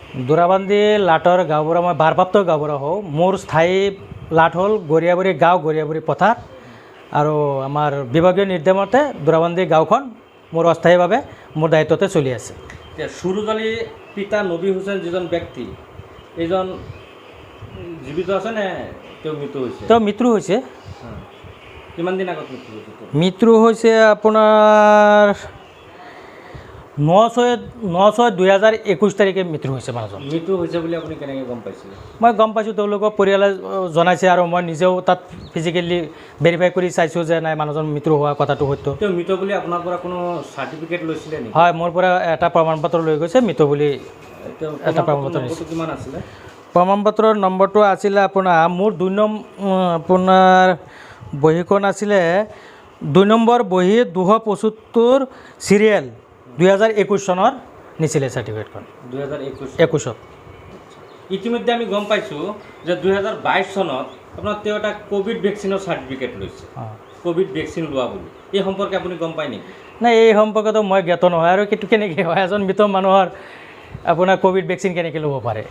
দোৰাবান্ধি লাটৰ গাঁওবুঢ়া মই ভাৰপ্ৰাপ্ত গাঁওবুঢ়া হওঁ। মোৰ স্থায়ী লাট হ'ল গৰিয়াবুৰী গাঁও, গৰিয়াবুৰী পথাৰ। আৰু আমাৰ বিভাগীয় নিৰ্দেশমতে দোৰাবান্ধি গাঁওখন মোৰ অস্থায়ীভাৱে মোৰ দায়িত্বতে চলি আছে। এতিয়া সুৰুজ আলীৰ পিতা নবী হুছেইন যিজন ব্যক্তি, এইজন জীৱিত আছে নে তেওঁ মৃত্যু হৈছে? তেওঁ মৃত্যু হৈছে। কিমান দিন আগত মৃত্যু হৈছে? মৃত্যু হৈছে আপোনাৰ 9/6/2021 তাৰিখে মৃত্যু হৈছে মানুহজন। মৃত্যু হৈছে বুলি আপুনি কেনেকৈ গম পাইছিলে? মই গম পাইছোঁ, তেওঁলোকক পৰিয়ালে জনাইছে আৰু মই নিজেও তাত ফিজিকেলি ভেৰিফাই কৰি চাইছোঁ যে নাই, মানুহজন মৃত্যু হোৱা কথাটো সত্য। তেওঁ মৃত বুলি আপোনাৰ পৰা কোনো চাৰ্টিফিকেট লৈছিলে নেকি? হয়, মোৰ পৰা এটা প্ৰমাণপত্ৰ লৈ গৈছে মৃত বুলি। এটা প্ৰমাণপত্ৰ নিছে। কিমান আছিলে? প্ৰমাণপত্ৰৰ নম্বৰটো আছিলে আপোনাৰ মোৰ 2 নম্বৰ আপোনাৰ বহীখন আছিলে 2 নম্বৰ বহী 275 চিৰিয়েল 2021 চনৰ নিছিলে চাৰ্টিফিকেটখন। 2021 ইতিমধ্যে আমি গম পাইছোঁ যে 2022 চনত আপোনাৰ তেওঁ এটা ক'ভিড ভেকচিনৰ চাৰ্টিফিকেট লৈছে, ক'ভিড ভেকচিন লোৱা বুলি। এই সম্পৰ্কে আপুনি গম পায় নেকি? নাই, এই সম্পৰ্কতো মই জ্ঞাত নহয়। আৰু সেইটো কেনেকৈ হয়, এজন মৃত মানুহৰ আপোনাৰ ক'ভিড ভেকচিন কেনেকৈ ল'ব পাৰে?